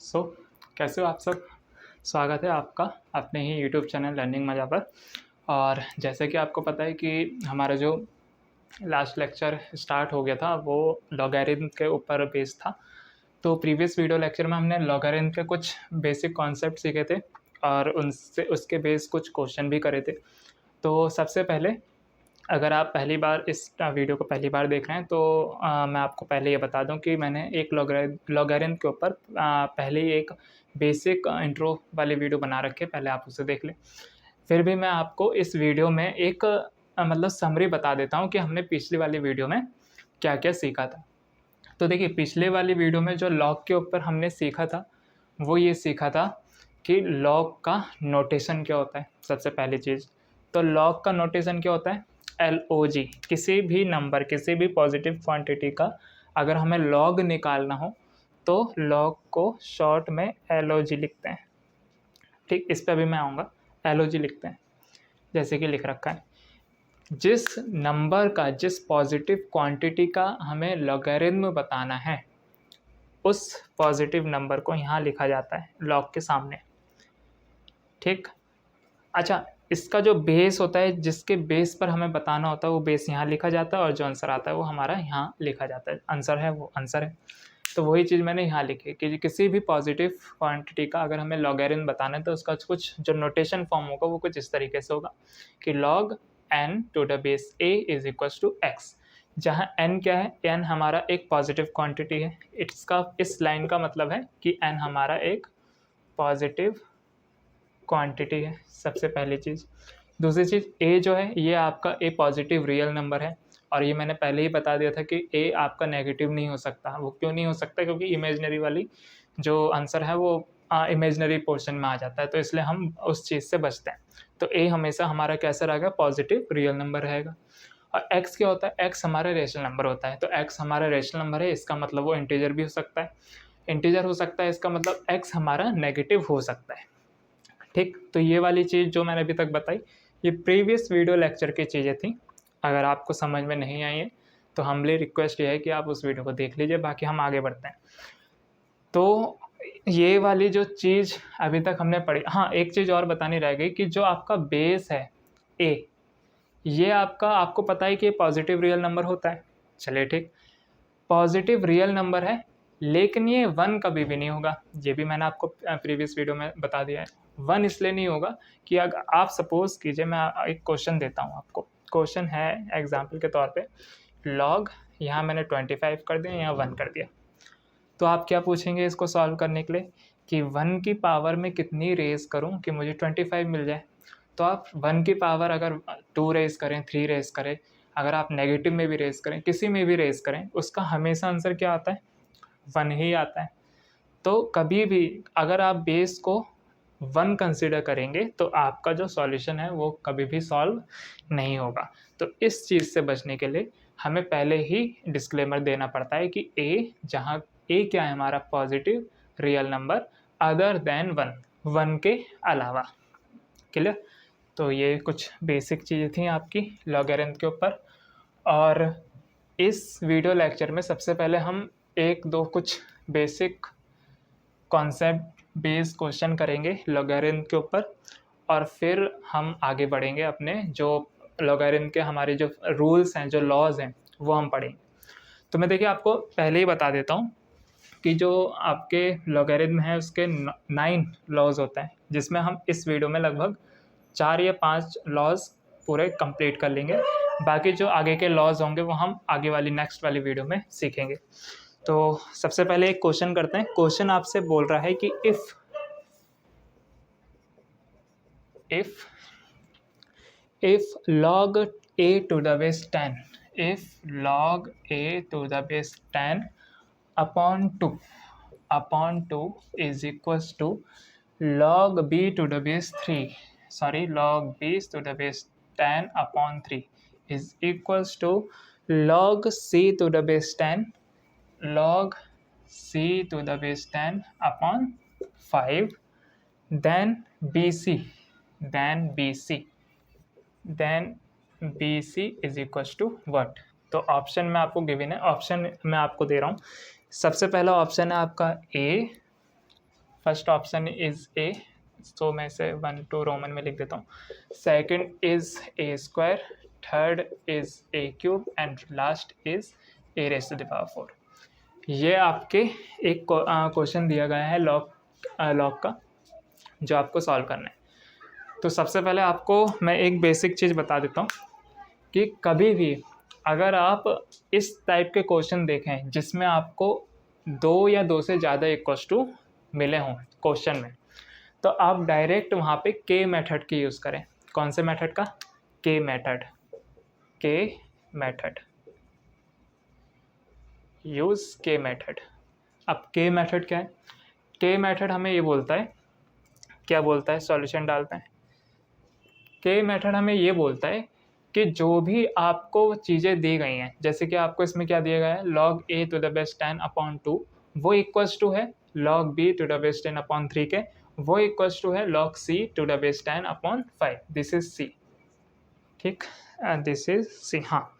सो कैसे हो आप सब। स्वागत है आपका अपने ही यूट्यूब चैनल लर्निंग मजा पर। और जैसे कि आपको पता है कि हमारा जो लास्ट लेक्चर स्टार्ट हो गया था वो लॉगरिथम के ऊपर बेस्ड था। तो प्रीवियस वीडियो लेक्चर में हमने लॉगरिथम के कुछ बेसिक कॉन्सेप्ट सीखे थे और उनसे उसके बेस कुछ क्वेश्चन भी करे थे। तो सबसे पहले अगर आप पहली बार इस वीडियो को पहली बार देख रहे हैं तो मैं आपको पहले ये बता दूं कि मैंने एक लॉगरिथम के ऊपर पहले ही एक बेसिक इंट्रो वाली वीडियो बना रखी है, पहले आप उसे देख लें। फिर भी मैं आपको इस वीडियो में एक मतलब समरी बता देता हूं कि हमने पिछली वाली वीडियो में क्या क्या सीखा था। तो देखिए, पिछले वाली वीडियो में जो लॉग के ऊपर हमने सीखा था वो ये सीखा था कि लॉग का नोटेशन क्या होता है। सबसे पहली चीज़ तो लॉग का नोटेशन क्या होता है, LOG। किसी भी नंबर, किसी भी पॉजिटिव क्वांटिटी का अगर हमें लॉग निकालना हो तो लॉग को शॉर्ट में LOG लिखते हैं। ठीक, इस पर भी मैं आऊँगा। LOG लिखते हैं जैसे कि लिख रखा है। जिस नंबर का, जिस पॉजिटिव क्वांटिटी का हमें लॉगरिथम बताना है उस पॉजिटिव नंबर को यहाँ लिखा जाता है लॉग के सामने। ठीक, अच्छा, इसका जो बेस होता है, जिसके बेस पर हमें बताना होता है वो बेस यहाँ लिखा जाता है और जो आंसर आता है वो हमारा यहाँ लिखा जाता है। आंसर है वो आंसर है। तो वही चीज़ मैंने यहाँ लिखी कि किसी भी पॉजिटिव क्वांटिटी का अगर हमें लॉगरिथम बताना है तो उसका कुछ जो नोटेशन फॉर्म होगा वो कुछ इस तरीके से होगा कि log n to the base a is equals to x. जहाँ n क्या है, n हमारा एक पॉजिटिव क्वांटिटी है। इसका, इस लाइन का मतलब है कि n हमारा एक पॉजिटिव क्वांटिटी है, सबसे पहली चीज़। दूसरी चीज़, a जो है ये आपका a पॉजिटिव रियल नंबर है और ये मैंने पहले ही बता दिया था कि a आपका नेगेटिव नहीं हो सकता। वो क्यों नहीं हो सकता, क्योंकि इमेजनरी वाली जो आंसर है वो इमेजनरी पोर्शन में आ जाता है, तो इसलिए हम उस चीज़ से बचते हैं। तो a हमेशा हमारा कैसा रहेगा, पॉजिटिव रियल नंबर रहेगा। और x क्या होता है, x हमारा रेशनल नंबर होता है। तो x हमारा रेशनल नंबर है, इसका मतलब वो इंटीजर भी हो सकता है। इंटीजर हो सकता है, इसका मतलब x हमारा नेगेटिव हो सकता है। ठीक, तो ये वाली चीज़ जो मैंने अभी तक बताई ये प्रीवियस वीडियो लेक्चर की चीज़ें थी। अगर आपको समझ में नहीं आई है तो हम्बली रिक्वेस्ट ये है कि आप उस वीडियो को देख लीजिए। बाकी हम आगे बढ़ते हैं। तो ये वाली जो चीज़ अभी तक हमने पढ़ी, हाँ एक चीज़ और बतानी रह गई कि जो आपका बेस है a, ये आपको पता है कि पॉजिटिव रियल नंबर होता है। चलिए ठीक, पॉजिटिव रियल नंबर है लेकिन ये 1 कभी भी नहीं होगा। ये भी मैंने आपको प्रीवियस वीडियो में बता दिया है। 1 इसलिए नहीं होगा कि अगर आप सपोज कीजिए, मैं एक क्वेश्चन देता हूँ आपको। क्वेश्चन है एग्जांपल के तौर पे, लॉग यहाँ मैंने 25 कर दिया, यहाँ 1 कर दिया। तो आप क्या पूछेंगे इसको सॉल्व करने के लिए कि 1 की पावर में कितनी रेज़ करूँ कि मुझे 25 मिल जाए। तो आप 1 की पावर अगर 2 रेज़ करें, 3 रेज़ करें, अगर आप नेगेटिव में भी रेज़ करें, किसी में भी रेज़ करें, उसका हमेशा आंसर क्या आता है, 1 ही आता है। तो कभी भी अगर आप बेस को 1 कंसीडर करेंगे तो आपका जो सॉल्यूशन है वो कभी भी सॉल्व नहीं होगा। तो इस चीज़ से बचने के लिए हमें पहले ही डिस्क्लेमर देना पड़ता है कि जहाँ a क्या है, हमारा positive real number other than 1 के अलावा। क्लियर। तो ये कुछ बेसिक चीज़ें थी आपकी लॉगरिथम के ऊपर। और इस वीडियो लेक्चर में सबसे पहले हम एक दो कुछ बेसिक कॉन्सेप्ट बेस्ड क्वेश्चन करेंगे लॉगरिथम के ऊपर और फिर हम आगे बढ़ेंगे। अपने जो लॉगरिथम के हमारे जो रूल्स हैं, जो लॉज हैं, वो हम पढ़ेंगे। तो मैं देखिए आपको पहले ही बता देता हूँ कि जो आपके लॉगरिथम है उसके 9 लॉज होते हैं, जिसमें हम इस वीडियो में लगभग 4 या 5 लॉज पूरे कंप्लीट कर लेंगे। बाकी जो आगे के लॉज होंगे वो हम आगे वाली नेक्स्ट वाली वीडियो में सीखेंगे। तो सबसे पहले एक क्वेश्चन करते हैं। क्वेश्चन आपसे बोल रहा है कि if log a to the base 10, if log a to the base 10 upon 2 is equals to log b to the base 3, log b to the base 10 upon 3 is equals to log c to the base 10, log c to the base 10 upon 5, then bc is equals to what. तो option में आपको given है, option मैं आपको दे रहा हूँ। सबसे पहला ऑप्शन है आपका ए, फर्स्ट ऑप्शन इज ए, तो मैं इसे 1 2 रोमन में लिख देता हूँ. Second is a square, third is a cube and last is a raise to the power 4. ये आपके एक क्वेश्चन दिया गया है लॉग का, जो आपको सॉल्व करना है. तो सबसे पहले आपको मैं एक बेसिक चीज़ बता देता हूँ कि कभी भी अगर आप इस टाइप के क्वेश्चन देखें जिसमें आपको 2 या 2 से ज़्यादा इक्वल्स टू मिले हों क्वेश्चन में, तो आप डायरेक्ट वहाँ पे के मेथड की यूज़ करें. कौन से मेथड का? के मेथड. यूज़ के मेथड. अब के मेथड क्या है? के मेथड हमें ये बोलता है, क्या बोलता है? सॉल्यूशन डालते हैं. के मेथड हमें ये बोलता है कि जो भी आपको चीज़ें दी गई हैं, जैसे कि आपको इसमें क्या दिया गया है, log a to the base 10/2, वो इक्वल्स टू है log b to the base 10/3 के, वो इक्वल्स टू है log c to the base 10/5. This is c. ठीक, दिस इज c. हाँ,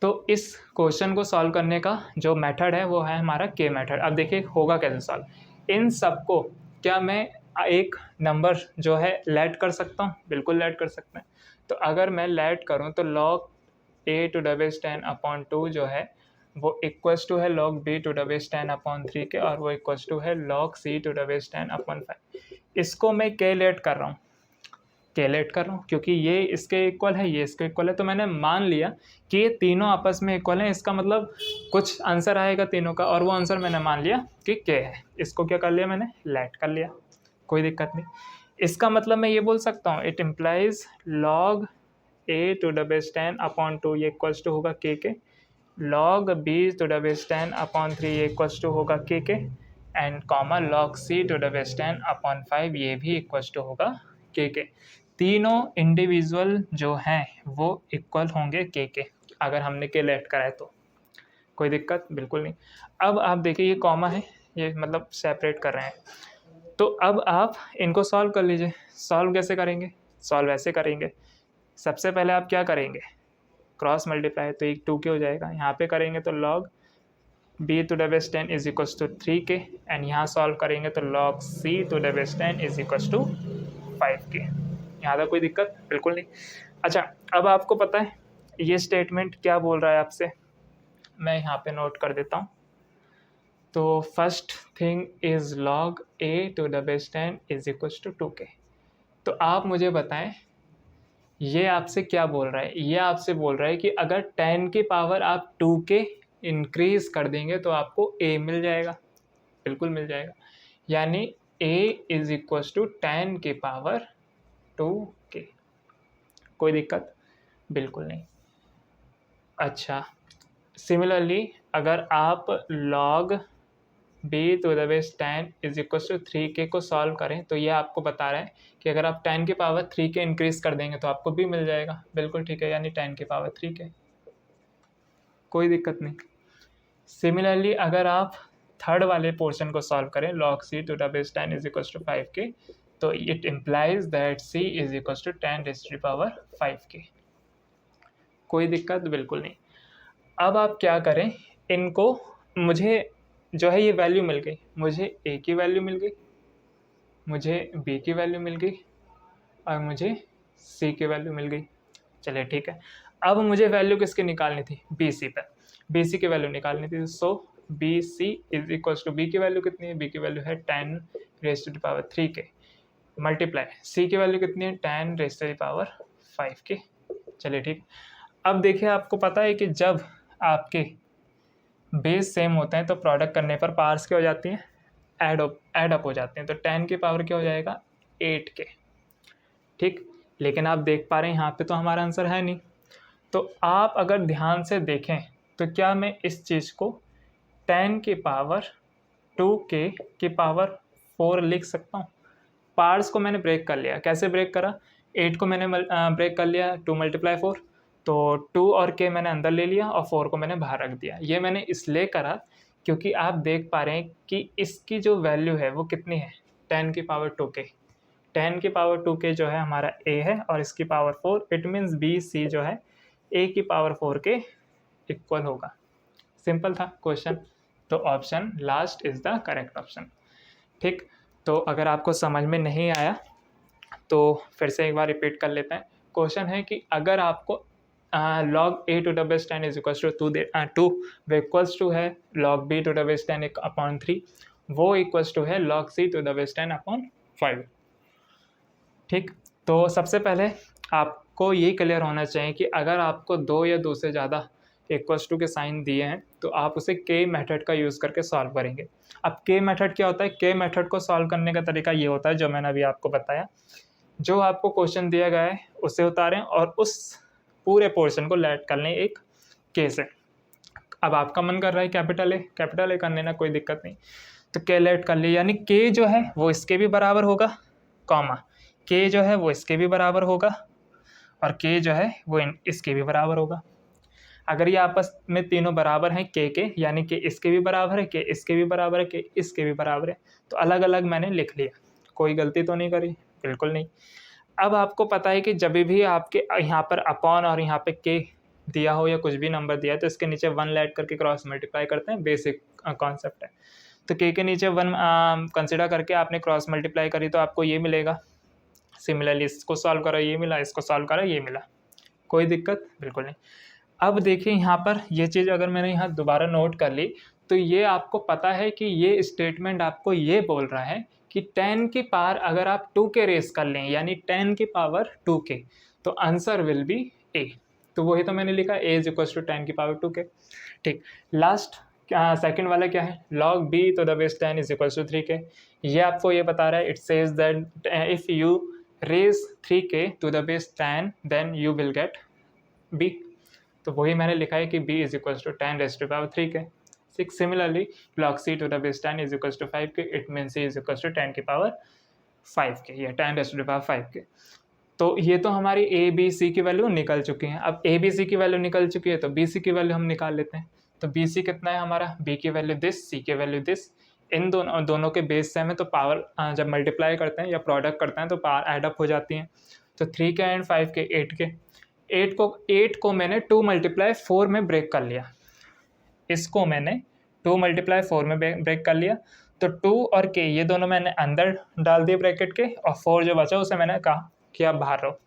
तो इस क्वेश्चन को सॉल्व करने का जो मेथड है वो है हमारा के मेथड. अब देखिए होगा कैसे सॉल्व. इन सबको क्या मैं एक नंबर जो है लेट कर सकता हूँ? बिल्कुल लेट कर सकते हैं. तो अगर मैं लेट करूँ तो log a to the base 10/2 जो है वो इक्वल्स टू है log b to the base 10/3 के, और वो इक्वल्स टू है log c to the base 10/5. इसको मैं कैलेट कर रहा हूँ, क्योंकि ये इसके इक्वल है, ये इसके इक्वल है. तो मैंने मान लिया कि ये तीनों आपस में इक्वल हैं, इसका मतलब कुछ आंसर आएगा तीनों का, और वो आंसर मैंने मान लिया कि के है. इसको क्या कर लिया मैंने? लेट कर लिया. कोई दिक्कत नहीं. इसका मतलब मैं ये बोल सकता हूँ, it implies log a to the base 10/2 ये इक्वल्स टू होगा के, log b to the base 10/3 ये इक्वल्स टू होगा के, and comma log c to the base 10/5 ये भी इक्वल्स टू होगा के. तीनों इंडिविजुअल जो हैं वो इक्वल होंगे के, अगर हमने के लेट कराए तो. कोई दिक्कत बिल्कुल नहीं. अब आप देखिए ये कॉमा है, ये मतलब सेपरेट कर रहे हैं. तो अब आप इनको सॉल्व कर लीजिए. सॉल्व कैसे करेंगे? सॉल्व ऐसे करेंगे. सबसे पहले आप क्या करेंगे? क्रॉस मल्टीप्लाई, तो एक 2 के हो जाएगा. यहाँ पे करेंगे तो log b to the base 10 is equals to 3 के, एंड यहाँ सॉल्व करेंगे तो log c to the base 10 is equals to 5 के. यहाँ तक कोई दिक्कत बिल्कुल नहीं. अच्छा, अब आपको पता है ये स्टेटमेंट क्या बोल रहा है आपसे? मैं यहाँ पे नोट कर देता हूँ. तो first thing is log a to the base 10 is equals to 2 के. तो आप मुझे बताएं ये आपसे क्या बोल रहा है? ये आपसे बोल रहा है कि अगर 10 की पावर आप 2 के इंक्रीज कर देंगे तो आपको a मिल जाएगा. बिल्कुल मिल जाएगा. यानी a इज इक्वल्स टू 10 की पावर 2 के. कोई दिक्कत बिल्कुल नहीं. अच्छा, सिमिलरली अगर आप log b to the base 10 is equal to 3 के को सॉल्व करें तो ये आपको बता रहा है कि अगर आप 10 की पावर 3 के इंक्रीज कर देंगे तो आपको b मिल जाएगा. बिल्कुल ठीक है, यानी 10 की पावर 3 के. कोई दिक्कत नहीं. सिमिलरली अगर आप थर्ड वाले पोर्शन को सॉल्व करें log c to the base 10 is equal to 5 के, तो it implies that c is equal to 10 raised to the power 5 के. कोई दिक्कत बिल्कुल नहीं. अब आप क्या करें, इनको मुझे जो है ये वैल्यू मिल गई, मुझे a की वैल्यू मिल गई, मुझे b की वैल्यू मिल गई, और मुझे c की वैल्यू मिल गई. चलिए ठीक है. अब मुझे वैल्यू किसकी निकालनी थी? bc पे. bc की वैल्यू निकालनी थी. So bc is equals to b की वैल्यू कितनी है? b की वैल्यू है 10 रेज़्ड टू द पावर 3 के, मल्टीप्लाई c की वैल्यू कितनी है? 10 रेज़्ड टू द पावर 5 के. चलिए ठीक. अब देखिए आपको पता है कि जब आपके बेस सेम होते हैं तो प्रोडक्ट करने पर पावर्स क्या हो जाती हैं? ऐड अप हो जाते हैं. तो 10 की पावर क्या हो जाएगा? 8 के. ठीक, लेकिन आप देख पा रहे हैं यहाँ पे तो हमारा आंसर है नहीं. तो आप अगर ध्यान से देखें तो क्या मैं इस चीज़ को 10 की पावर 2k की पावर 4 लिख सकता हूँ? पार्ट्स को मैंने ब्रेक कर लिया. कैसे ब्रेक करा? 8 को मैंने ब्रेक कर लिया 2 × 4, तो 2 और k मैंने अंदर ले लिया और 4 को मैंने बाहर रख दिया. ये मैंने इसलिए करा क्योंकि आप देख पा रहे हैं कि इसकी जो वैल्यू है वो कितनी है? 10 की पावर 2k. 10 की पावर 2k जो है हमारा a है, और इसकी पावर 4. इट मीन्स bc जो है a की पावर 4 के इक्वल होगा. सिंपल था क्वेश्चन. तो option last is the correct option. ठीक, तो अगर आपको समझ में नहीं आया तो फिर से एक बार रिपीट कर लेते हैं। क्वेश्चन है कि अगर आपको log a to the base 10 is equals to 2 वो इक्वल्स टू है log b to the base 10 upon 3, वो इक्वल्स टू है log c to the base 10 upon 5। ठीक, तो सबसे पहले आपको ये क्लियर होना चाहिए कि अगर आपको दो या दो से ज़्यादा इक्वल्स टू के साइन दिए हैं तो आप उसे के मेथड का यूज़ करके सॉल्व करेंगे। अब के मेथड क्या होता है? के मेथड को सॉल्व करने का तरीका ये होता है जो मैंने अभी आपको बताया। जो आपको क्वेश्चन दिया गया है उसे उतारें और उस पूरे पोर्शन को लेट कर लें एक के से। अब आपका मन कर रहा है कैपिटल ए करने ना, कोई दिक्कत नहीं, तो के लेट कर लिया, यानी के जो है वो इसके भी बराबर होगा, कॉमा के जो है वो इसके भी बराबर होगा और के जो है वो इसके भी बराबर होगा। अगर ये आपस में तीनों बराबर हैं के यानी कि इसके भी बराबर है, के इसके भी बराबर है, के इसके भी बराबर है, तो अलग अलग मैंने लिख लिया। कोई गलती तो नहीं करी? बिल्कुल नहीं। अब आपको पता है कि जब भी आपके यहाँ पर अपॉन और यहाँ पे के दिया हो या कुछ भी नंबर दिया है तो इसके नीचे 1 ऐड करके क्रॉस मल्टीप्लाई करते हैं, बेसिक कॉन्सेप्ट है। तो के नीचे 1 कंसिडर करके आपने क्रॉस मल्टीप्लाई करी तो आपको ये मिलेगा। सिमिलरली इसको सॉल्व करा ये मिला, इसको सॉल्व करा ये मिला, कोई दिक्कत बिल्कुल नहीं। अब देखिए यहाँ पर ये चीज़ अगर मैंने यहाँ दोबारा नोट कर ली तो ये आपको पता है कि ये स्टेटमेंट आपको ये बोल रहा है कि 10 की पावर अगर आप 2 के रेस कर लें यानी 10 की पावर 2 के तो आंसर विल बी ए। तो वही तो मैंने लिखा ए इज इक्वल टू 10 की पावर 2 के। ठीक, लास्ट सेकंड वाला क्या है? log b to the base 10 is equal to 3k। ये आपको ये बता रहा है, it says that if you raise 3k to the base 10 then you will get b। तो वही मैंने लिखा है कि b is equal to 10 raise to power 3k। Similarly log c to the base 10 is equals to 5k, it means c is equals to 10 की power 5k या 10 raised to the power 5k। तो ये तो हमारी a b c की value निकल चुकी हैं। अब a b c की वैल्यू निकल चुकी है तो b c की वैल्यू हम निकाल लेते हैं। तो b c कितना है हमारा? b की वैल्यू दिस, c की वैल्यू दिस। इन दोनों के बेस सेम है तो पावर जब मल्टीप्लाई करते हैं या प्रोडक्ट करते हैं तो पावर एडअप हो जाती हैं। तो 3k एंड 5k 8k। 8 को मैंने 2 मल्टीप्लाई 4 में ब्रेक कर लिया, इसको मैंने 2 मल्टीप्लाई 4 में ब्रेक कर लिया। तो 2 और k ये दोनों मैंने अंदर डाल दिए ब्रैकेट के और 4 जो बचा उसे मैंने कहा कि आप बाहर रहो।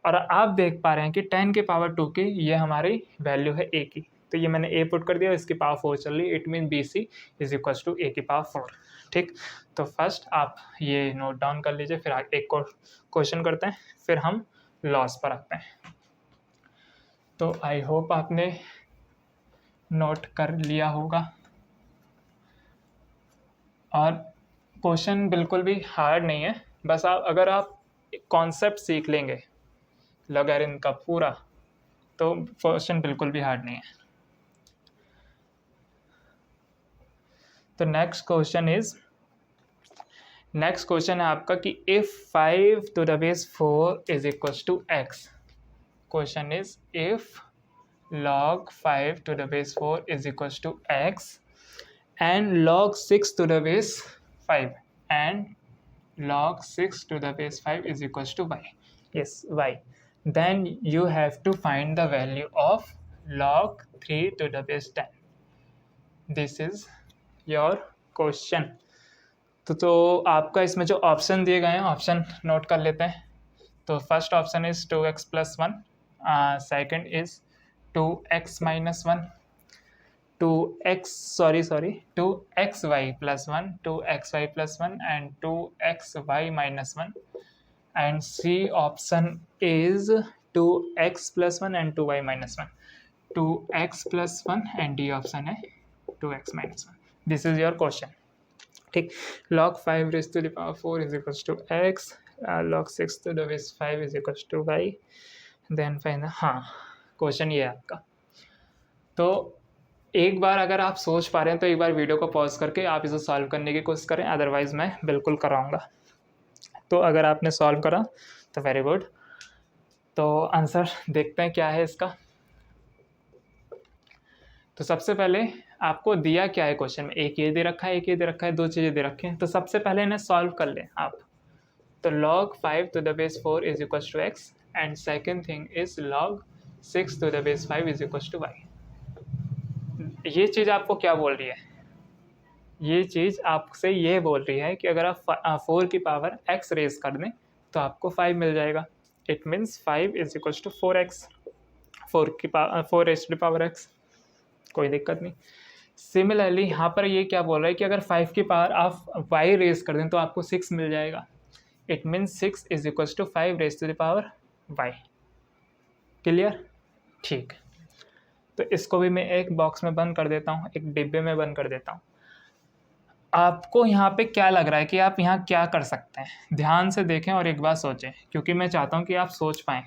और आप देख पा रहे हैं कि 10 के पावर 2 की ये हमारी वैल्यू है a की, तो ये मैंने a पुट कर दिया, इसकी पावर 4 चल रही, it mean B C is equal to a की पावर 4। ठीक, तो फर्स्ट आप ये नोट डाउन कर लीजिए, फिर एक और क्वेश्चन करते हैं, फिर हम लॉस पर आते हैं। तो आई होप आपने नोट कर लिया होगा और क्वेश्चन बिल्कुल भी हार्ड नहीं है, बस अगर आप कॉन्सेप्ट सीख लेंगे लॉगरिथम का पूरा तो क्वेश्चन बिल्कुल भी हार्ड नहीं है। तो नेक्स्ट क्वेश्चन है आपका कि if 5 to the base 4 is equals to x। Question is if log 5 to the base 4 is equals to x and log 6 to the base 5 and log 6 to the base 5 is equals to y. Yes, y. Then you have to find the value of log 3 to the base 10. This is your question. तो आपका इसमें जो option दिए गए हैं option note कर लेते हैं। तो first option is 2x plus 1, second is 2x minus 1, 2xy plus 1, 2xy plus 1 and 2xy minus 1, and C option is 2x plus 1 and 2y minus 1, 2x plus 1 and D option है 2x minus 1। This is your question। ठीक, log 5 raised to the power 4 is equals to x, log 6 to the base 5 is equals to y, then find हाँ question ये है आपका। तो एक बार अगर आप सोच पा रहे हैं तो एक बार वीडियो को पॉज करके आप इसे सॉल्व करने की कोशिश करें, अदरवाइज़ मैं बिल्कुल कराऊंगा। तो अगर आपने सॉल्व करा तो वेरी गुड। तो आंसर देखते हैं क्या है इसका। तो सबसे पहले आपको दिया क्या है क्वेश्चन में, एक ये दे रखा है, एक ये दे रखा है, दो चीज़ें दे रखी हैं। तो सबसे पहले इन्हें सॉल्व कर लें आप। तो log 5 to the base 4 is equals to x and second thing is log 6 to the base 5 is equals to y। ये चीज़ आपको क्या बोल रही है? ये चीज़ आपसे ये बोल रही है कि अगर आप 4 की पावर x रेज कर दें तो आपको 5 मिल जाएगा। It means 5 is equals to 4x, 4 raise to power x, कोई दिक्कत नहीं। सिमिलरली यहाँ पर ये क्या बोल रहा है कि अगर 5 की पावर आप y रेज कर दें तो आपको 6 मिल जाएगा। It means 6 is equals to 5 raise to the power y। Clear? ठीक। तो इसको भी मैं एक बॉक्स में बंद कर देता हूँ, एक डिब्बे में बंद कर देता हूँ। आपको यहाँ पे क्या लग रहा है कि आप यहाँ क्या कर सकते हैं? ध्यान से देखें और एक बार सोचें, क्योंकि मैं चाहता हूँ कि आप सोच पाएँ।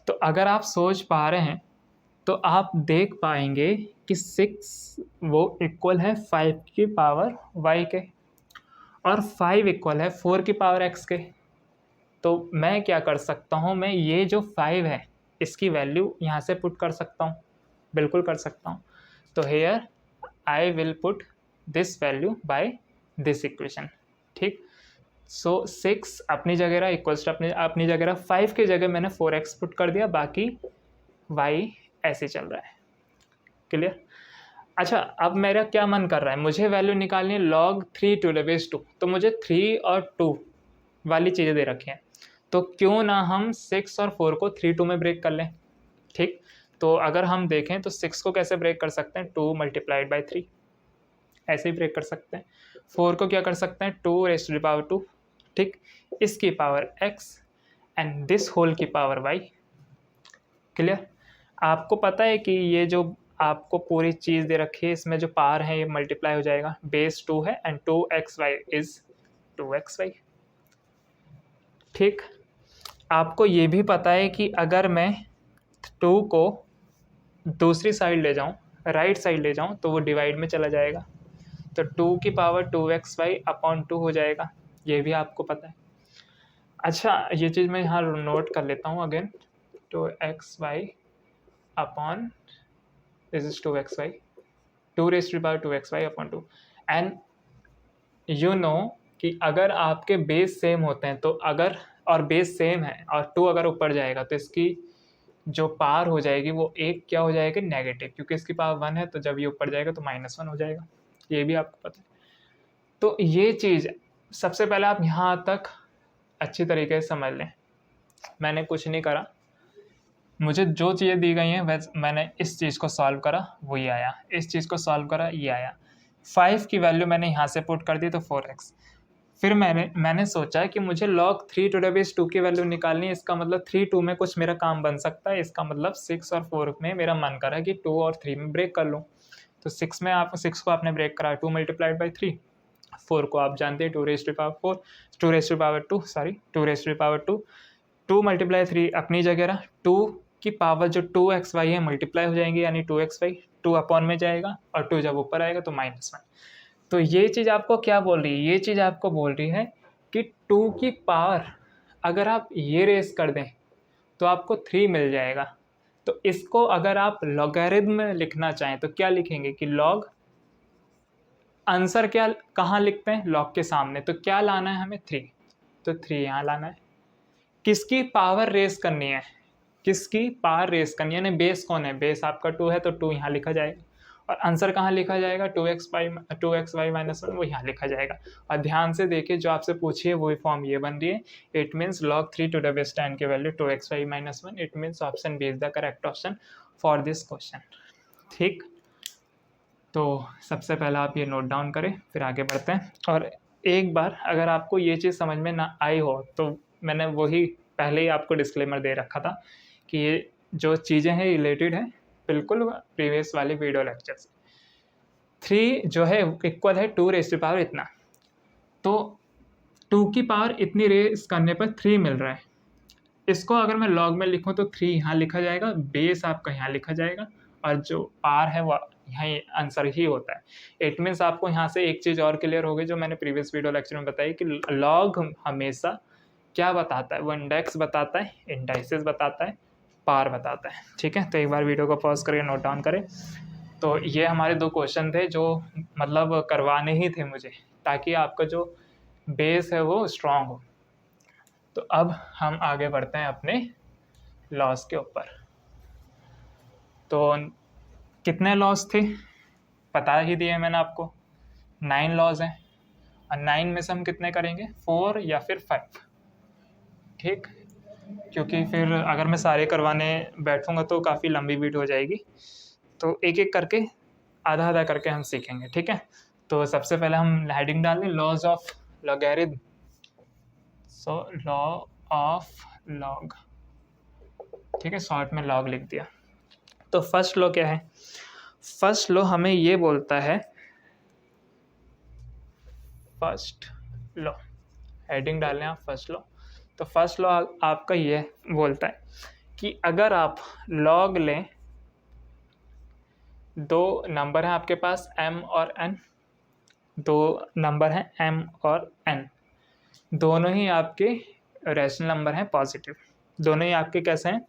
तो अगर आप सोच पा रहे हैं तो आप देख पाएंगे कि 6 वो इक्वल है 5 की पावर y के, और 5 इक्वल है 4 की पावर x के। तो मैं क्या कर सकता हूँ, मैं ये जो 5 है इसकी वैल्यू यहाँ से पुट कर सकता हूँ, बिल्कुल कर सकता हूँ। तो here I will put this value by this equation. ठीक। सो 6 अपनी जगह रहा इक्वल्स टू अपनी जगह रहा, 5 की जगह मैंने 4x पुट कर दिया, बाकी y ऐसे चल रहा है। क्लियर? अच्छा, अब मेरा क्या मन कर रहा है, मुझे वैल्यू निकालनी है log 3 to the base 2। तो मुझे 3 और 2 वाली चीज़ें दे रखी हैं, तो क्यों ना हम 6 और 4 को 3 2 में ब्रेक कर लें। ठीक। तो अगर हम देखें तो 6 को कैसे ब्रेक कर सकते हैं, 2 मल्टीप्लाइड बाई 3, ऐसे ही ब्रेक कर सकते हैं। 4 को क्या कर सकते हैं, 2 रेज़ टू द पावर 2। ठीक। इसकी power x and this whole की पावर y। क्लियर? आपको पता है कि ये जो आपको पूरी चीज़ दे रखी है इसमें जो पावर है ये मल्टीप्लाई हो जाएगा, बेस 2 है एंड 2xy इज 2xy। ठीक। आपको ये भी पता है कि अगर मैं 2 को दूसरी साइड ले जाऊं, राइट साइड ले जाऊं, तो वो डिवाइड में चला जाएगा, तो 2 की पावर 2xy अपॉन 2 हो जाएगा, ये भी आपको पता है। अच्छा, ये चीज़ मैं यहाँ नोट कर लेता हूँ again, 2xy upon this is 2xy, 2 raise to the power 2xy upon 2। And you know कि अगर आपके बेस सेम होते हैं तो अगर, और बेस सेम है और 2 अगर ऊपर जाएगा तो इसकी जो पावर हो जाएगी वो एक क्या हो जाएगी, नेगेटिव, क्योंकि इसकी पावर 1 है, तो जब ये ऊपर जाएगा तो -1 हो जाएगा, ये भी आपको पता है। तो ये चीज़ सबसे पहले आप यहाँ तक अच्छी तरीके से समझ लें। मैंने कुछ नहीं करा, मुझे जो चीज़ें दी गई हैं वैसे मैंने इस चीज़ को सॉल्व करा, वही आया, इस चीज़ को सॉल्व करा, ये आया। 5 की वैल्यू मैंने यहाँ से पुट कर दी तो 4x। फिर मैंने सोचा कि मुझे log 3 टू द बेस 2 की वैल्यू निकालनी है, इसका मतलब 3 2 में कुछ मेरा काम बन सकता है, इसका मतलब 6 और 4 में मेरा मन कर रहा है कि 2 और 3 में ब्रेक कर लूँ। तो 6 में आप 6 को आपने ब्रेक करा 2 मल्टीप्लाइड बाई 3, 4 को आप जानते हैं 2 raise to power 4, 2 raise to power 2 sorry 2 raise to power 2, 2 multiply 3 अपनी जगह रहा, 2 की पावर जो 2xy है मल्टीप्लाई हो जाएंगे, यानी 2xy 2 अपॉन में जाएगा, और 2 जब ऊपर आएगा तो -1। तो ये चीज़ आपको क्या बोल रही है, ये चीज़ आपको बोल रही है कि 2 की पावर अगर आप ये रेस कर दें तो आपको 3 मिल जाएगा। तो इसको अगर आप लॉगरिथम में लिखना चाहें तो क्या लिखेंगे कि लॉग, आंसर क्या कहाँ लिखते हैं, लॉग के सामने, तो क्या लाना है हमें 3, तो 3 यहाँ लाना है। किसकी पावर रेस करनी है, किसकी पावर रेस करनी है, यानी बेस कौन है, बेस आपका 2 है तो 2 यहाँ लिखा जाएगा, और आंसर कहाँ लिखा जाएगा, 2xy माइनस 1 वो यहाँ लिखा जाएगा। और ध्यान से देखिए जो आपसे पूछी है वही फॉर्म ये बन रही है, इट मीन्स log 3 टू द बेस 10 की value 2xy minus 1, it means option B is the correct option for this question. ठीक। तो सबसे पहले आप ये नोट डाउन करें, फिर आगे बढ़ते हैं। और एक बार अगर आपको ये चीज़ समझ में ना आई हो तो मैंने वही पहले ही आपको डिस्क्लेमर दे रखा था कि ये जो चीज़ें हैं रिलेटेड है बिल्कुल प्रीवियस वाले वीडियो लेक्चर से। 3 जो है इक्वल है 2 रेज़ टू पावर इतना, तो 2 की पावर इतनी रेस करने पर 3 मिल रहा है। इसको अगर मैं लॉग में लिखूँ तो 3 यहाँ लिखा जाएगा, बेस आपका यहाँ लिखा जाएगा, और जो पावर है वो यहाँ आंसर ही होता है। इट मीन्स आपको यहाँ से एक चीज़ और क्लियर हो गई जो मैंने प्रीवियस वीडियो लेक्चर में बताई कि लॉग हमेशा क्या बताता है, वो इंडेक्स बताता है, इंडाइसेस बताता है, पावर बताता है। ठीक है, तो एक बार वीडियो को पॉज करके नोट डाउन करें। तो ये हमारे 2 क्वेश्चन थे जो मतलब करवाने ही थे मुझे, ताकि आपका जो बेस है वो स्ट्रॉन्ग हो। तो अब हम आगे बढ़ते हैं अपने लॉस के ऊपर। तो कितने लॉस थे पता ही दिए मैंने आपको, 9 लॉज हैं और 9 में से हम कितने करेंगे, 4 या फिर 5, ठीक, क्योंकि फिर अगर मैं सारे करवाने बैठूंगा तो काफ़ी लंबी वीडियो हो जाएगी, तो एक एक करके आधा आधा करके हम सीखेंगे, ठीक है। तो सबसे पहले हम हेडिंग डाल दें, laws of logarithm, so law of log, ठीक है, शॉर्ट में लॉग लिख दिया। तो फर्स्ट लॉ क्या है, फर्स्ट लॉ हमें ये बोलता है, फर्स्ट लॉ हेडिंग डालें आप फर्स्ट लॉ, तो फर्स्ट लॉ आपका ये बोलता है कि अगर आप लॉग लें, दो नंबर हैं आपके पास m और n, दो नंबर हैं m और n, दोनों ही आपके रेशनल नंबर हैं पॉजिटिव, दोनों ही आपके कैसे हैं,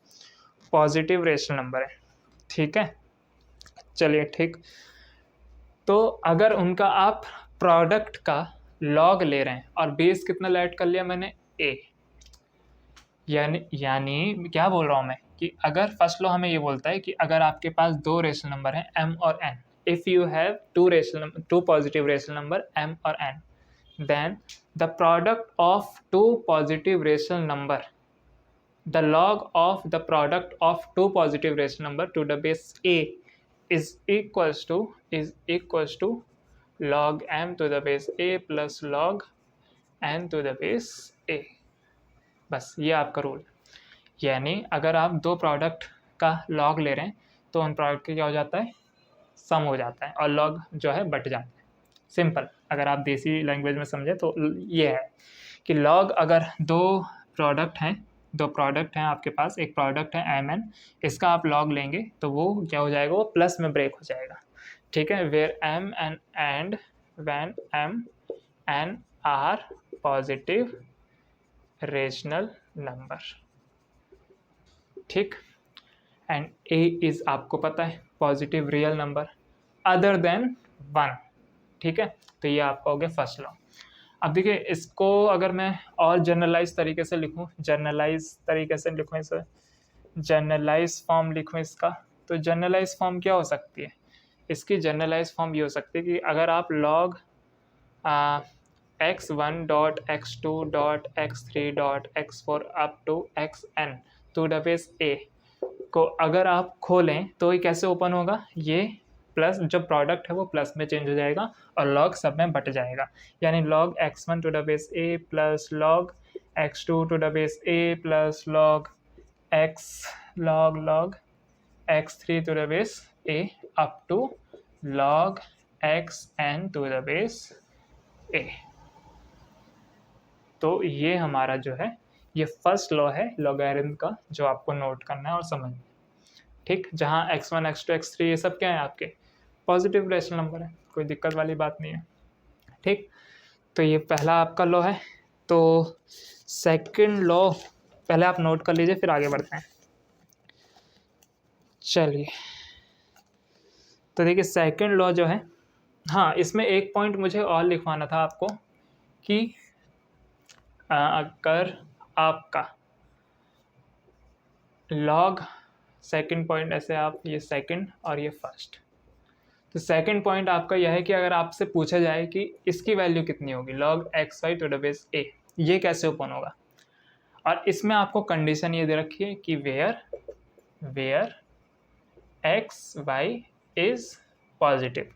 पॉजिटिव रेशनल नंबर हैं, ठीक है। चलिए ठीक, तो अगर उनका आप प्रोडक्ट का लॉग ले रहे हैं और बेस कितना ऐड कर लिया मैंने, a, यानी क्या बोल रहा हूँ मैं कि अगर फर्स्ट लॉ हमें ये बोलता है कि अगर आपके पास दो रेशनल नंबर हैं m और n, if you have two positive rational number m और n, then the product of two positive rational number, the log of the product of two positive rational number to the base a is equals to log m to the base a plus log n to the base a। बस ये आपका rule, यानी अगर आप दो product का log ले रहे हैं तो उन प्रोडक्ट का क्या हो जाता है, सम हो जाता है और लॉग जो है बट जाता है। सिंपल, अगर आप देसी लैंग्वेज में समझे तो ये है कि लॉग अगर दो प्रोडक्ट हैं आपके पास, एक प्रोडक्ट है एम एन, इसका आप लॉग लेंगे तो वो क्या हो जाएगा, वो प्लस में ब्रेक हो जाएगा, ठीक है। Where m and when m n are positive rational number, ठीक, एंड ए इज़ आपको पता है positive real number other than 1, ठीक है। तो ये आपका हो गया फर्स्ट लॉ। अब देखिए इसको अगर मैं और जनरलाइज तरीके से लिखूं, इसे जनरलाइज फॉर्म लिखूं इसका, तो जनरलाइज फॉर्म क्या हो सकती है, इसकी जनरलाइज फॉर्म ये हो सकती है कि अगर आप log x1 dot x2 dot x3 dot x4 up to xn to the base a को अगर आप खोलें तो ये कैसे ओपन होगा, ये प्लस जो प्रोडक्ट है वो प्लस में चेंज हो जाएगा और लॉग सब में बट जाएगा, यानी log x1 to the base a plus log x2 to the base a plus log log x3 to the base a up to log xn to the base a। तो ये हमारा जो है ये फर्स्ट लॉ है logarithm का, जो आपको नोट करना है और समझना है, ठीक। जहाँ x1 x2 x3 ये सब क्या है, आपके पॉजिटिव रेशनल नंबर है, कोई दिक्कत वाली बात नहीं है, ठीक। तो ये पहला आपका लॉ है। तो सेकंड लॉ पहले आप नोट कर लीजिए, फिर आगे बढ़ते हैं। चलिए, तो देखिए सेकंड लॉ जो है, हाँ इसमें एक पॉइंट मुझे और लिखवाना था आपको कि अगर आपका लॉग, सेकंड पॉइंट ऐसे आप ये सेकंड और ये फर्स्ट, तो सेकंड पॉइंट आपका यह है कि अगर आपसे पूछा जाए कि इसकी वैल्यू कितनी होगी, log X Y to the base A, ये कैसे ओपन होगा, और इसमें आपको कंडीशन ये दे रखी है कि where x y is positive,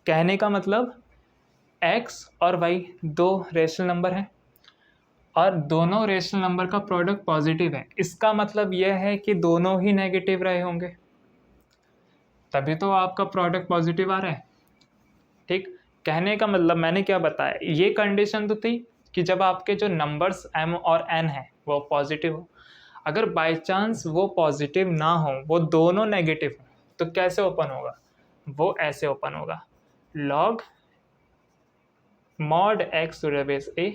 कहने का मतलब एक्स और वाई दो रेशनल नंबर हैं और दोनों रेशनल नंबर का प्रोडक्ट पॉजिटिव है, इसका मतलब यह है कि दोनों ही नेगेटिव रहे होंगे, तभी तो आपका प्रोडक्ट पॉजिटिव आ रहा है, ठीक। कहने का मतलब मैंने क्या बताया, ये कंडीशन तो थी कि जब आपके जो नंबर्स m और n है वो पॉजिटिव हो, अगर बाय चांस वो पॉजिटिव ना हो, वो दोनों नेगेटिव हो, तो कैसे ओपन होगा, वो ऐसे ओपन होगा, log mod x to the base a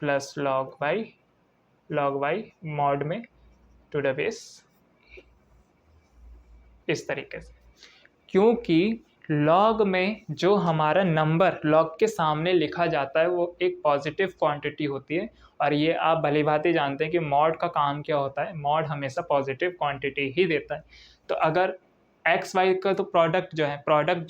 plus log y mod में टू द बेस, इस तरीके से, क्योंकि लॉग में जो हमारा नंबर लॉग के सामने लिखा जाता है वो एक पॉजिटिव क्वांटिटी होती है, और ये आप भली भांति जानते हैं कि मॉड का काम क्या होता है, मॉड हमेशा पॉजिटिव क्वांटिटी ही देता है। तो अगर एक्स वाई का तो प्रोडक्ट जो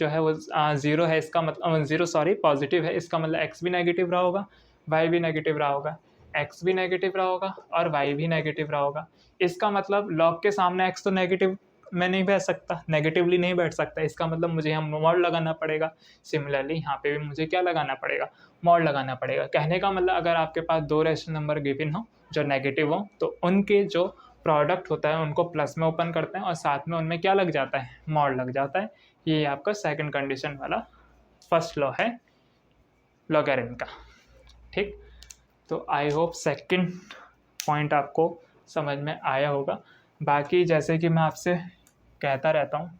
है वो ज़ीरो है, इसका मतलब ज़ीरो सॉरी पॉजिटिव है, इसका मतलब एक्स भी नेगेटिव रहा होगा, वाई भी नेगेटिव रहा होगा, एक्स भी नेगेटिव रहा होगा और वाई भी नेगेटिव रहा होगा। इसका मतलब लॉग के सामने एक्स तो नेगेटिव में नहीं बैठ सकता, नेगेटिवली नहीं बैठ सकता, इसका मतलब मुझे यहाँ मॉड लगाना पड़ेगा। सिमिलरली यहाँ पे भी मुझे क्या लगाना पड़ेगा, मॉड लगाना पड़ेगा। कहने का मतलब अगर आपके पास दो रेशनल नंबर गिवन हो जो नेगेटिव हो तो उनके जो प्रोडक्ट होता है उनको प्लस में ओपन करते हैं और साथ में उनमें क्या लग जाता है, मॉड लग जाता है। ये आपका सेकंड कंडीशन वाला फर्स्ट लॉ है लॉगरिथम का। ठीक, तो आई होप सेकंड पॉइंट आपको समझ में आया होगा। बाकी जैसे कि मैं आपसे कहता रहता हूँ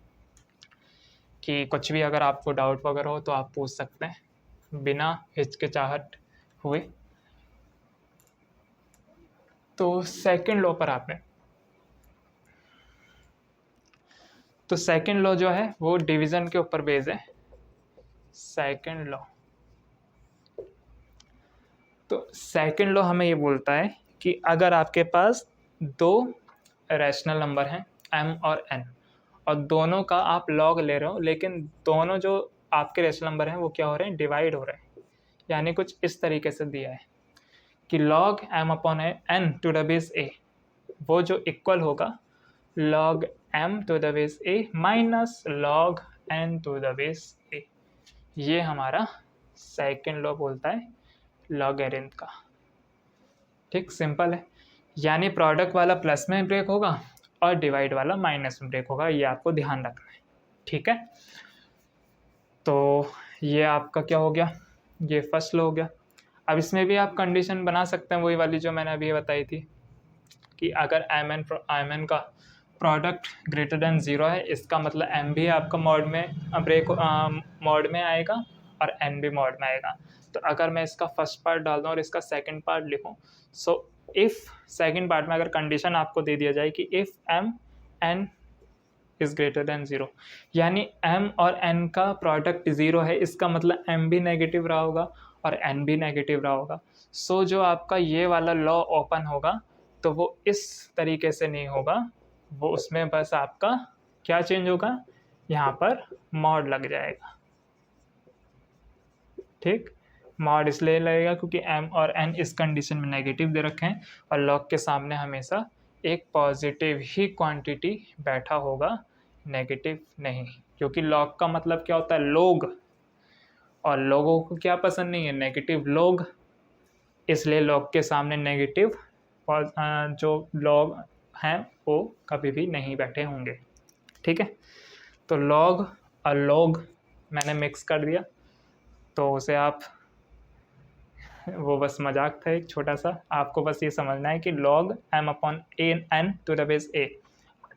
कि कुछ भी अगर आपको डाउट वगैरह हो तो आप पूछ सकते हैं बिना हिचकिचाहट हुए। तो सेकंड लॉ पर आपने, तो सेकंड लॉ जो है वो डिवीज़न के ऊपर बेस है। सेकंड लॉ, तो सेकंड लॉ हमें ये बोलता है कि अगर आपके पास दो रैशनल नंबर हैं m और n और दोनों का आप लॉग ले रहे हो, लेकिन दोनों जो आपके रैशनल नंबर हैं वो क्या हो रहे हैं, डिवाइड हो रहे हैं। यानी कुछ इस तरीके से दिया है कि log m upon n to the base a वो जो इक्वल होगा log m to the base a minus log n to the base a। ये हमारा सेकंड लॉ बोलता है लॉगरिथम का। ठीक, सिंपल है। यानी प्रोडक्ट वाला प्लस में ब्रेक होगा और डिवाइड वाला माइनस में ब्रेक होगा, ये आपको ध्यान रखना है। ठीक है, तो ये आपका क्या हो गया, ये फर्स्ट लॉ हो गया। अब इसमें भी आप कंडीशन बना सकते हैं वही वाली जो मैंने अभी बताई थी कि अगर एम एन का प्रोडक्ट ग्रेटर देन ज़ीरो है, इसका मतलब एम भी आपका मॉड में ब्रेक मॉड में आएगा और एन भी मॉड में आएगा। तो अगर मैं इसका फर्स्ट पार्ट डाल दूँ और इसका सेकंड पार्ट लिखूँ, सो इफ़ सेकंड पार्ट में अगर कंडीशन आपको दे दिया जाए कि if m n is greater than zero, यानी m और n का प्रोडक्ट ज़ीरो है, इसका मतलब m भी नेगेटिव रहा होगा और n भी नेगेटिव रहा होगा। सो जो आपका ये वाला लॉ ओपन होगा तो वो इस तरीके से नहीं होगा, वो उसमें बस आपका क्या चेंज होगा, यहाँ पर मॉड लग जाएगा। ठीक, मॉड इसलिए लगेगा क्योंकि m और n इस कंडीशन में नेगेटिव दे रखे हैं और लॉग के सामने हमेशा एक पॉजिटिव ही क्वांटिटी बैठा होगा, नेगेटिव नहीं। क्योंकि लॉग का मतलब क्या होता है, लोग, और लोगों को क्या पसंद नहीं है, नेगेटिव लोग, इसलिए लॉग के सामने नेगेटिव जो लॉग हैं वो कभी भी नहीं बैठे होंगे। ठीक है, तो लॉग और लोग मैंने मिक्स कर दिया, तो उसे आप, वो बस मजाक था एक छोटा सा। आपको बस ये समझना है कि log m upon n to the base a,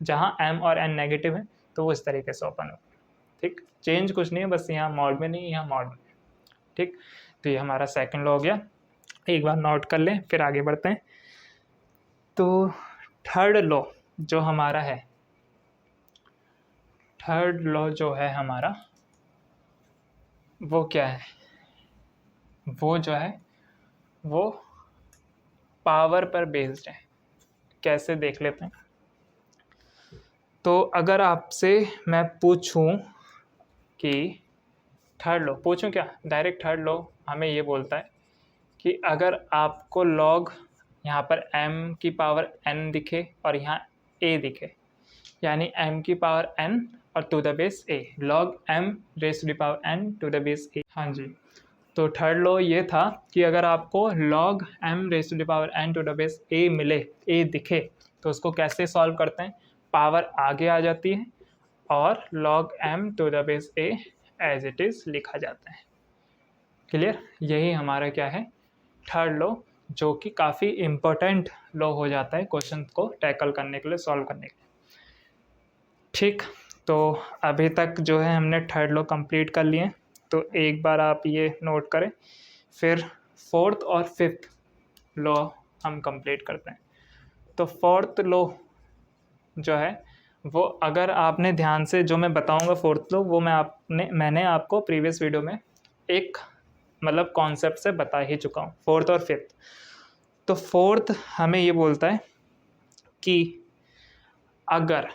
जहाँ m और n नेगेटिव है तो वो इस तरीके से ओपन हो। ठीक, चेंज कुछ नहीं है, बस यहाँ मॉड में नहीं, यहाँ मॉड में। ठीक, तो ये हमारा सेकंड लॉ हो गया। एक बार नोट कर लें फिर आगे बढ़ते हैं। तो थर्ड लॉ जो हमारा है, थर्ड लॉ जो है हमारा वो क्या है, वो जो है वो पावर पर बेस्ड है। कैसे देख लेते हैं। तो अगर आपसे मैं पूछूं कि थर्ड लॉ, पूछूं क्या, डायरेक्ट थर्ड लॉ हमें ये बोलता है कि अगर आपको लॉग यहाँ पर m की पावर n दिखे और यहाँ a दिखे, यानी m की पावर n और to the base a, log m raise to the power n to the base a। हाँ जी, तो थर्ड लॉ ये था कि अगर आपको log m raise to the power n to the base a मिले, a दिखे, तो उसको कैसे सॉल्व करते हैं, पावर आगे आ जाती है और log m to the base a as it is लिखा जाता है। क्लियर, यही हमारा क्या है, थर्ड लॉ, जो कि काफ़ी इम्पोर्टेंट लॉ हो जाता है क्वेश्चन को टैकल करने के लिए, सॉल्व करने के लिए। ठीक, तो अभी तक जो है हमने थर्ड लॉ कंप्लीट कर लिए, तो एक बार आप ये नोट करें, फिर फोर्थ और फिफ्थ लॉ हम कंप्लीट करते हैं। तो फोर्थ लॉ जो है वो, अगर आपने ध्यान से जो मैं बताऊंगा फोर्थ लॉ, वो मैंने आपको प्रीवियस वीडियो में एक मतलब कॉन्सेप्ट से बता ही चुका हूँ, फोर्थ और फिफ्थ। तो फोर्थ हमें ये बोलता है कि अगर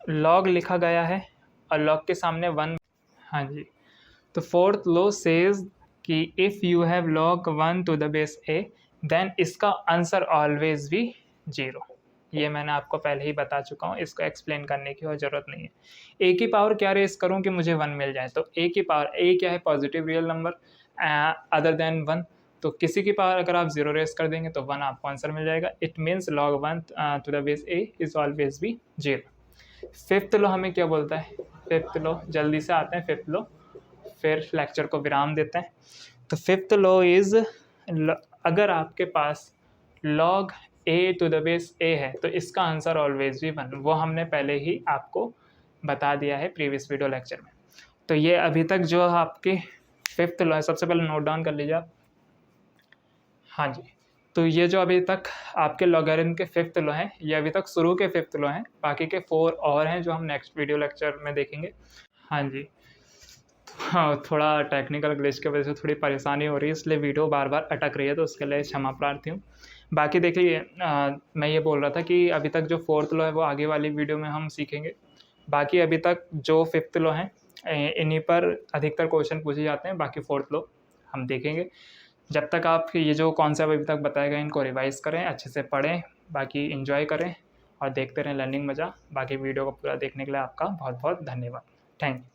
लॉग लिखा गया है और लॉग के सामने 1। हाँ जी, तो फोर्थ लॉ सेज कि if you have log 1 to the base a then इसका आंसर ऑलवेज भी 0। ये मैंने आपको पहले ही बता चुका हूँ, इसको एक्सप्लेन करने की और ज़रूरत नहीं है। a की पावर क्या रेस करूँ कि मुझे 1 मिल जाए, तो a की पावर, a क्या है, positive real number other than 1, तो किसी की पावर अगर आप 0 रेस कर देंगे तो 1 आपको आंसर मिल जाएगा। इट मीन्स log 1 to the base a is always भी 0। फिफ्थ लॉ हमें क्या बोलता है, फिफ्थ लॉ जल्दी से आते हैं, फिफ्थ लॉ फिर लेक्चर को विराम देते हैं। तो फिफ्थ लॉ इज़, अगर आपके पास log a to the base a है तो इसका आंसर ऑलवेज भी 1, वो हमने पहले ही आपको बता दिया है प्रीवियस वीडियो लेक्चर में। तो ये अभी तक जो आपके फिफ्थ लॉ है, सबसे पहले नोट डाउन कर लीजिए आप। हाँ जी, तो ये जो अभी तक आपके लॉगरिथम के फिफ्थ लॉ हैं, ये अभी तक शुरू के फिफ्थ लॉ हैं, बाकी के 4 और हैं जो हम नेक्स्ट वीडियो लेक्चर में देखेंगे। हाँ जी, हाँ, थोड़ा टेक्निकल ग्लिच की वजह से थोड़ी परेशानी हो रही है, इसलिए वीडियो बार बार अटक रही है, तो उसके लिए क्षमा प्रार्थी हूँ। बाकी देखिए, मैं ये बोल रहा था कि अभी तक जो फोर्थ लॉ है वो आगे वाली वीडियो में हम सीखेंगे। बाकी अभी तक जो फिफ्थ लॉ हैं इन्हीं पर अधिकतर क्वेश्चन पूछे जाते हैं, बाकी फोर्थ लॉ हम देखेंगे। जब तक आप ये जो कॉन्सेप्ट अभी तक बताए गए इनको रिवाइज़ करें, अच्छे से पढ़ें, बाकी इन्जॉय करें और देखते रहें लर्निंग मज़ा। बाकी वीडियो को पूरा देखने के लिए आपका बहुत बहुत धन्यवाद। Thank you.